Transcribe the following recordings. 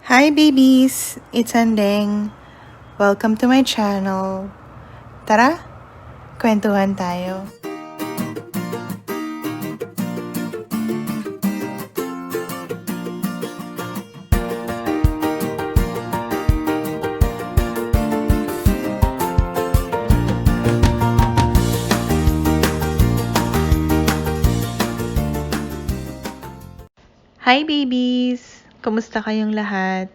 Hi babies! It's Andeng. Welcome to my channel. Tara, kwentuhan tayo. Hi babies! Kumusta kayong lahat?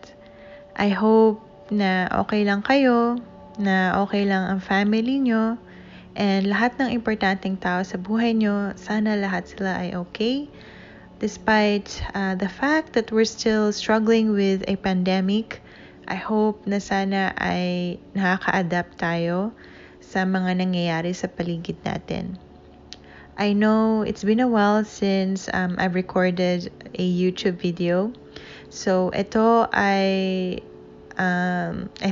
I hope na okay lang kayo, na okay lang ang family nyo, and lahat ng importanteng tao sa buhay nyo, sana lahat sila ay okay. Despite the fact that we're still struggling with a pandemic, I hope na sana ay nakaka-adapt tayo sa mga nangyayari sa paligid natin. I know it's been a while since I've recorded a YouTube video. So I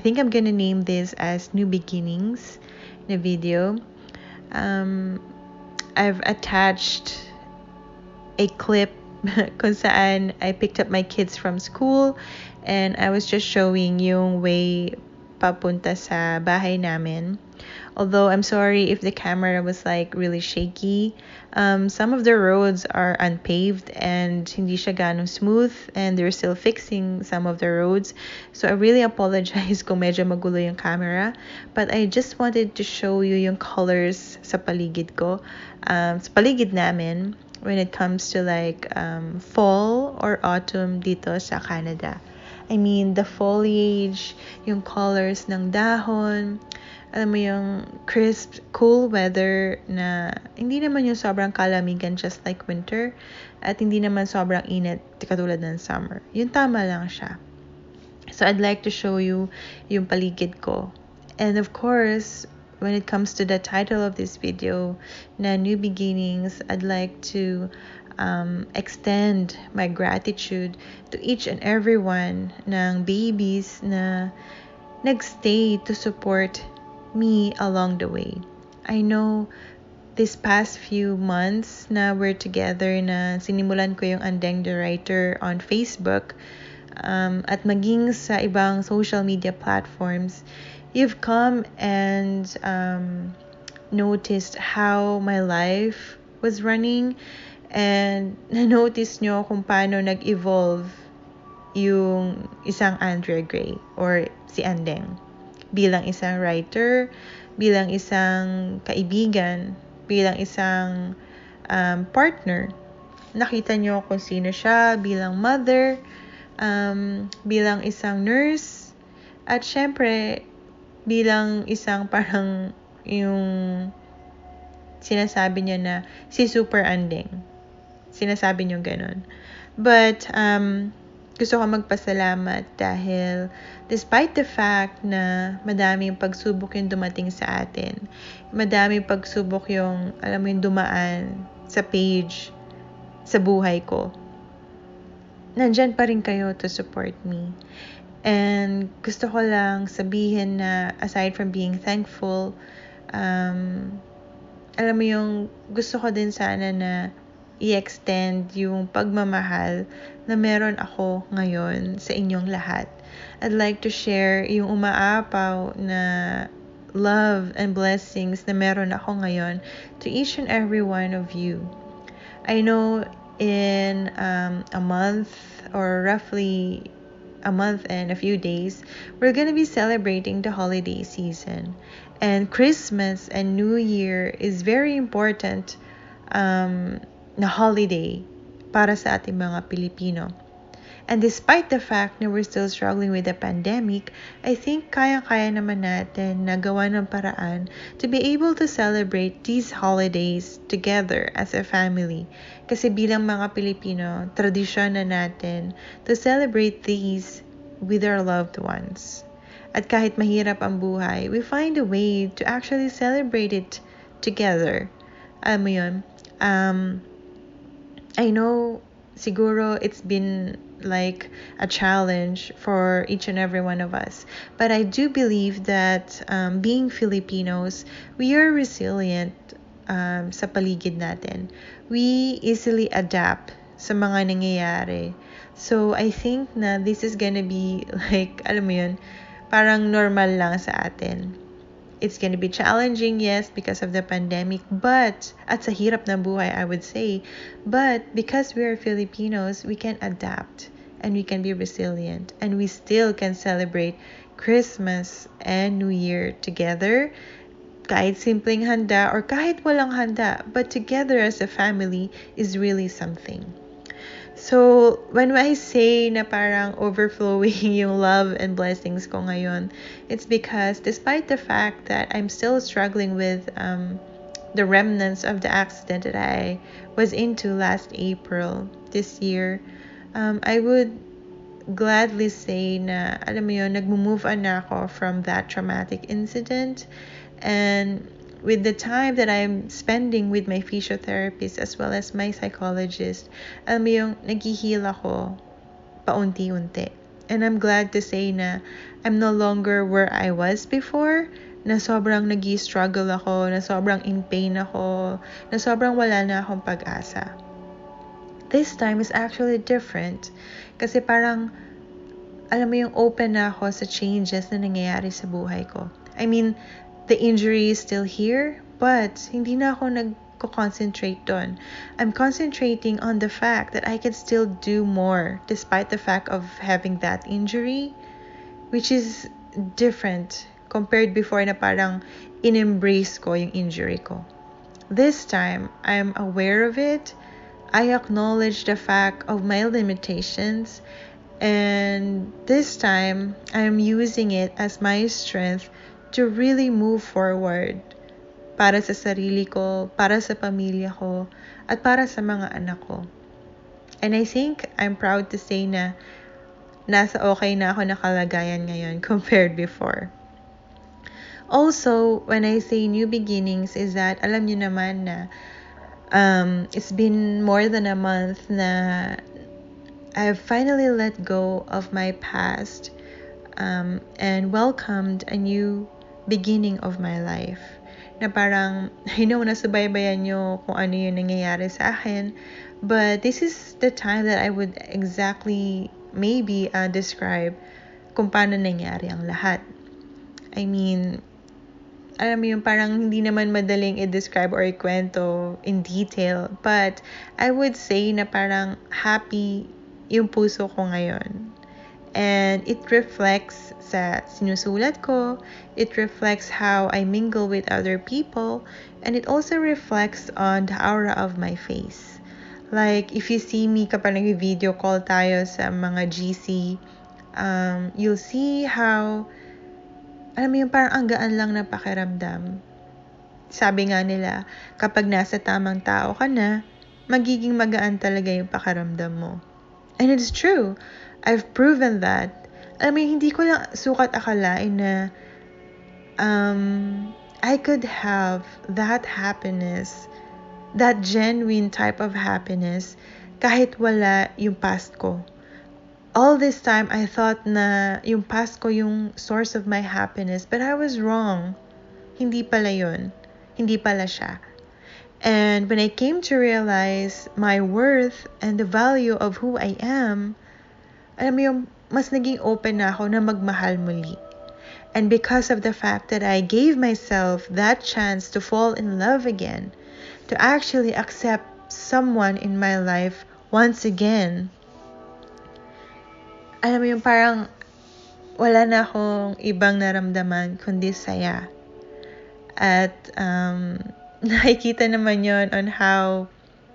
think I'm gonna name this as New Beginnings na video. I've attached a clip kung saan I picked up my kids from school and I was just showing yung way papunta sa bahay namin. Although I'm sorry if the camera was like really shaky. Some of the roads are unpaved and hindi siya ganong smooth and they're still fixing some of the roads. So I really apologize kung medyo magulo yung camera. But I just wanted to show you yung colors sa paligid ko. Sa paligid namin when it comes to like fall or autumn dito sa Canada. I mean, the foliage, yung colors ng dahon, alam mo yung crisp, cool weather na hindi naman yung sobrang kalamigan just like winter at hindi naman sobrang init katulad ng summer. Yung tama lang siya. So I'd like to show you yung paligid ko. And of course, when it comes to the title of this video, na New Beginnings, I'd like to extend my gratitude to each and every one ng babies na nagstay to support me along the way. I know this past few months na we're together na sinimulan ko yung Andeng the Writer on Facebook at maging sa ibang social media platforms, you've come and noticed how my life was running and na-notice nyo kung paano nag-evolve yung isang Andrea Gray or si Andeng bilang isang writer, bilang isang kaibigan, bilang isang partner. Nakita nyo kung sino siya bilang mother, bilang isang nurse, at syempre, bilang isang parang yung sinasabi niya na si Super Andeng. Sinasabi niyo ganun. But, gusto ko magpasalamat dahil despite the fact na madaming pagsubok yung dumating sa atin, madaming pagsubok yung, alam mo yung dumaan sa page, sa buhay ko, nandyan pa rin kayo to support me. And gusto ko lang sabihin na aside from being thankful, alam mo yung gusto ko din sana na i-extend yung pagmamahal na meron ako ngayon sa inyong lahat. I'd like to share yung umaapaw na love and blessings na meron ako ngayon to each and every one of you. I know in a month or roughly a month and a few days, we're going to be celebrating the holiday season. And Christmas and New Year is very important na holiday para sa ating mga Pilipino. And despite the fact na we're still struggling with the pandemic, I think kaya-kaya naman natin na gawa ng paraan to be able to celebrate these holidays together as a family. Kasi bilang mga Pilipino, tradisyon na natin to celebrate these with our loved ones. At kahit mahirap ang buhay, we find a way to actually celebrate it together. Alam mo yun? I know siguro it's been like a challenge for each and every one of us. But I do believe that being Filipinos, we are resilient sa paligid natin. We easily adapt sa mga nangyayari. So, I think na this is gonna be like, alam mo yun, parang normal lang sa atin. It's gonna be challenging, yes, because of the pandemic, but at sa hirap ng buhay, I would say. But because we are Filipinos, we can adapt and we can be resilient and we still can celebrate Christmas and New Year together. Kahit simpleng handa or kahit walang handa, but together as a family is really something. So, when I say na parang overflowing yung love and blessings ko ngayon, it's because despite the fact that I'm still struggling with the remnants of the accident that I was into last April this year, I would gladly say na, alam mo yun, nag-move on na ako from that traumatic incident. And with the time that I'm spending with my physiotherapist as well as my psychologist, alam mo yung nag-heal ako paunti-unti. And I'm glad to say na I'm no longer where I was before, na sobrang nag-struggle ako, na sobrang in pain ako, na sobrang wala na akong pag-asa. This time is actually different. Kasi parang, alam mo yung open na ako sa changes na nangyayari sa buhay ko. I mean, the injury is still here, but hindi na ako nagko-concentrate doon. I'm concentrating on the fact that I can still do more despite the fact of having that injury, which is different compared before na parang in-embrace ko yung injury ko. This time, I'm aware of it. I acknowledge the fact of my limitations, and this time I'm using it as my strength to really move forward para sa sarili ko, para sa pamilya ko, at para sa mga anak ko. And I think I'm proud to say na nasa okay na ako na kalagayan ngayon compared before. Also, when I say new beginnings is that alam niyo naman na it's been more than a month na I've finally let go of my past and welcomed a new beginning of my life. Na parang, I know nasubaybayan nyo kung ano yung nangyayari sa akin, but this is the time that I would exactly maybe describe kung paano nangyari ang lahat. I mean, alam mo yung parang hindi naman madaling i-describe or ikwento in detail, but I would say na parang happy yung puso ko ngayon. And it reflects sa sinusulat ko, it reflects how I mingle with other people, and it also reflects on the aura of my face. Like, if you see me kapag nag-video call tayo sa mga GC, you'll see how, alam mo yung parang ang gaan lang na pakiramdam. Sabi nga nila, kapag nasa tamang tao ka na, magiging magaan talaga yung pakiramdam mo. And it's true. I've proven that. Alam mo, hindi ko lang sukat akalain na I could have that happiness, that genuine type of happiness, kahit wala yung past ko. All this time, I thought na yung past ko yung source of my happiness, but I was wrong. Hindi pala yun. Hindi pala siya. And when I came to realize my worth and the value of who I am, alam mo yung mas naging open na ako na magmahal muli. And because of the fact that I gave myself that chance to fall in love again, to actually accept someone in my life once again, alam mo yung parang wala na akong ibang naramdaman kundi saya. At nakikita naman yon on how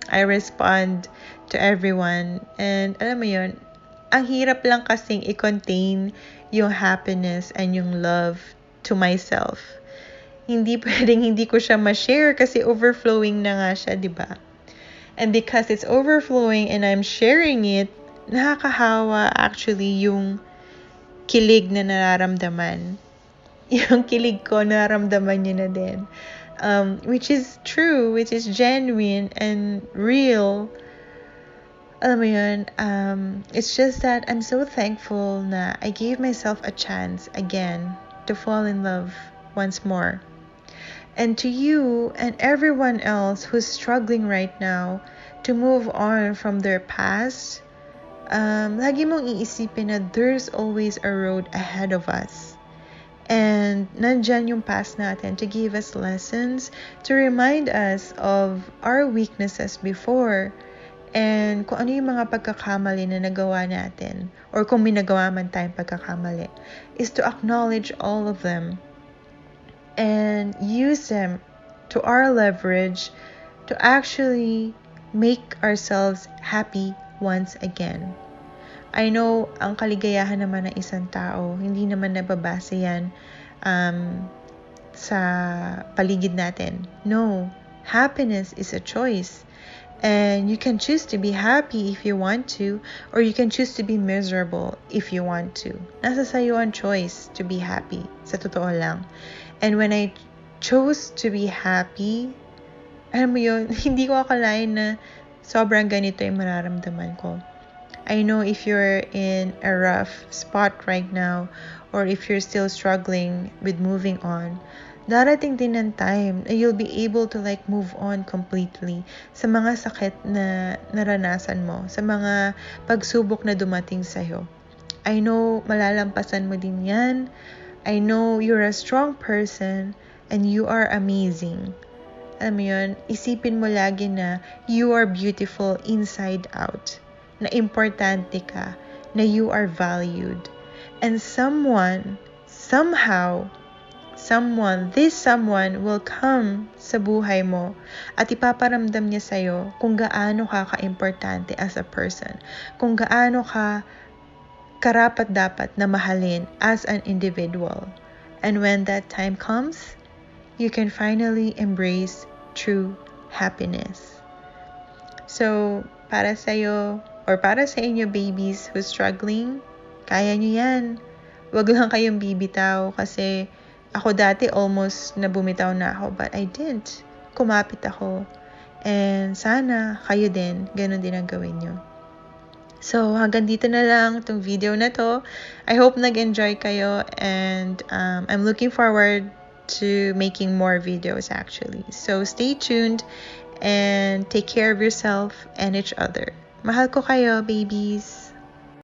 I respond to everyone. And alam mo yon, ang hirap lang kasing i-contain yung happiness and yung love to myself. Hindi pwedeng hindi ko siya ma-share kasi overflowing na nga siya, di ba? And because it's overflowing and I'm sharing it, nakakahawa actually yung kilig na nararamdaman. Yung kilig ko, nararamdaman niyo na din. Which is true, which is genuine and real. Alam mo yun, it's just that I'm so thankful na I gave myself a chance again to fall in love once more. And to you and everyone else who's struggling right now to move on from their past, lagi mong iisipin na there's always a road ahead of us. And nandyan yung past natin to give us lessons, to remind us of our weaknesses before, and kung ano yung mga pagkakamali na nagawa natin, or kung may nagawa man tayong pagkakamali, is to acknowledge all of them and use them to our leverage to actually make ourselves happy once again. I know ang kaligayahan naman ng isang tao, hindi naman nababase yan sa paligid natin. No, happiness is a choice. And you can choose to be happy if you want to, or you can choose to be miserable if you want to. Nasa sayo ang choice to be happy, sa totoo lang. And when I chose to be happy, alam mo yun, hindi ko akalain na sobrang ganito yung mararamdaman ko. I know if you're in a rough spot right now, or if you're still struggling with moving on, darating din ng time na you'll be able to move on completely sa mga sakit na naranasan mo, sa mga pagsubok na dumating sa'yo. I know malalampasan mo din yan. I know you're a strong person and you are amazing. Alam mo yun, isipin mo lagi na you are beautiful inside out, na importante ka, na you are valued. And this someone will come sa buhay mo at ipaparamdam niya sa'yo kung gaano ka ka-importante as a person, kung gaano ka karapat-dapat na mahalin as an individual. And when that time comes, you can finally embrace true happiness. So, para sa'yo, or para sa inyo babies who's struggling, kaya nyo yan. Wag lang kayong bibitaw kasi ako dati almost nabumitaw na ako, but I didn't. Kumapit ako. And sana kayo din, ganun din ang gawin nyo. So, hanggang dito na lang itong video na to. I hope nag-enjoy kayo, and I'm looking forward to making more videos actually. So, stay tuned and take care of yourself and each other. Mahal ko kayo, babies.